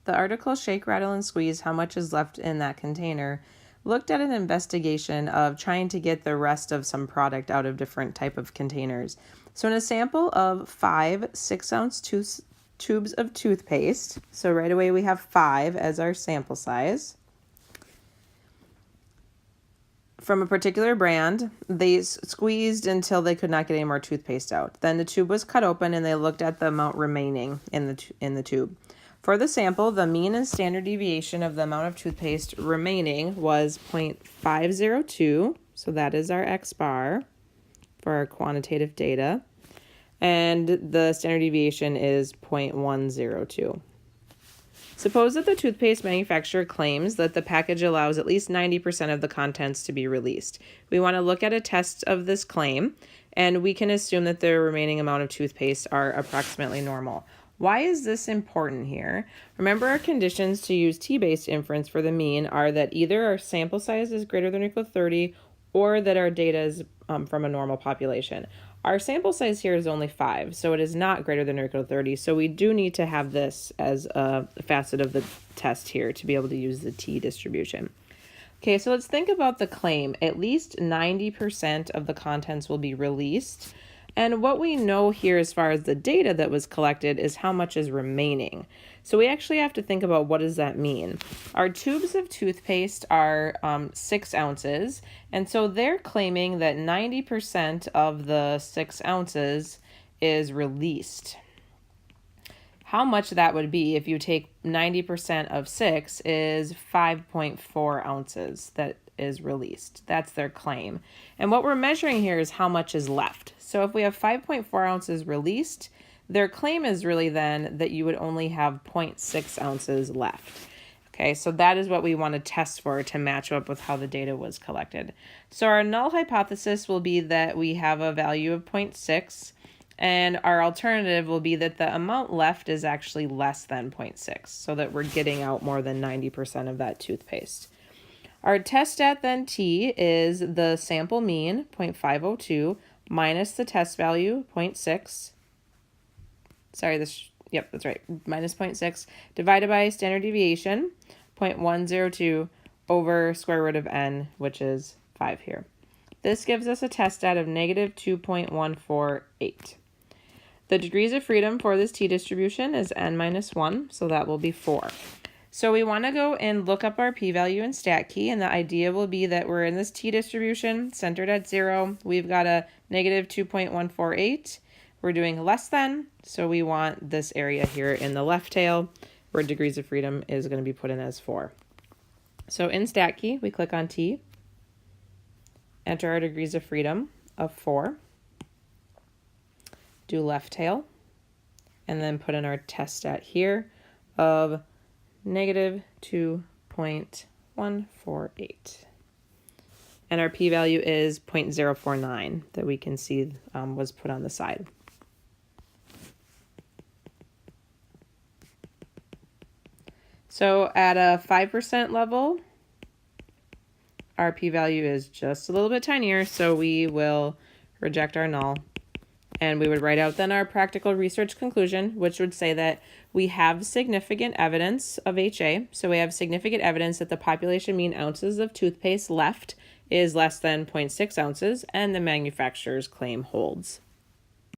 The article Shake, Rattle, and Squeeze How Much is Left in That Container looked at an investigation of trying to get the rest of some product out of different type of containers. So in a sample of 5 6-ounce tubes of toothpaste, so right away we have 5 as our sample size, from a particular brand, they squeezed until they could not get any more toothpaste out. Then the tube was cut open and they looked at the amount remaining in the tube. For the sample, the mean and standard deviation of the amount of toothpaste remaining was 0.502, so that is our X bar for our quantitative data, and the standard deviation is 0.102. Suppose that the toothpaste manufacturer claims that the package allows at least 90% of the contents to be released. We want to look at a test of this claim, and we can assume that the remaining amount of toothpaste are approximately normal. Why is this important here? Remember, our conditions to use t-based inference for the mean are that either our sample size is greater than or equal to 30 or that our data is from a normal population. Our sample size here is only 5, so it is not greater than or equal to 30, so we do need to have this as a facet of the test here to be able to use the t-distribution. Okay, so let's think about the claim. At least 90% of the contents will be released. And what we know here as far as the data that was collected is how much is remaining. So we actually have to think about what does that mean. Our tubes of toothpaste are 6 ounces, and so they're claiming that 90% of the 6 ounces is released. How much that would be if you take 90% of 6 is 5.4 ounces that is released. That's their claim. And what we're measuring here is how much is left. So if we have 5.4 ounces released, their claim is really then that you would only have 0.6 ounces left. Okay, so that is what we want to test for to match up with how the data was collected. So our null hypothesis will be that we have a value of 0.6, and our alternative will be that the amount left is actually less than 0.6, so that we're getting out more than 90% of that toothpaste. Our test stat then t is the sample mean, 0.502, minus the test value, 0.6. Yep, that's right, minus 0.6, divided by standard deviation, 0.102, over square root of n, which is 5 here. This gives us a test stat of negative 2.148. The degrees of freedom for this t-distribution is n minus 1, so that will be 4. So we want to go and look up our p-value and stat key, and the idea will be that we're in this t-distribution centered at 0. We've got a negative 2.148. We're doing less than, so we want this area here in the left tail where degrees of freedom is going to be put in as 4. So in stat key, we click on t, enter our degrees of freedom of 4, do left tail, and then put in our test stat here of negative 2.148. And our p-value is 0.049 that we can see was put on the side. So at a 5% level, our p-value is just a little bit tinier, so we will reject our null. And we would write out then our practical research conclusion, which would say that we have significant evidence of HA. So we have significant evidence that the population mean ounces of toothpaste left is less than 0.6 ounces, and the manufacturer's claim holds.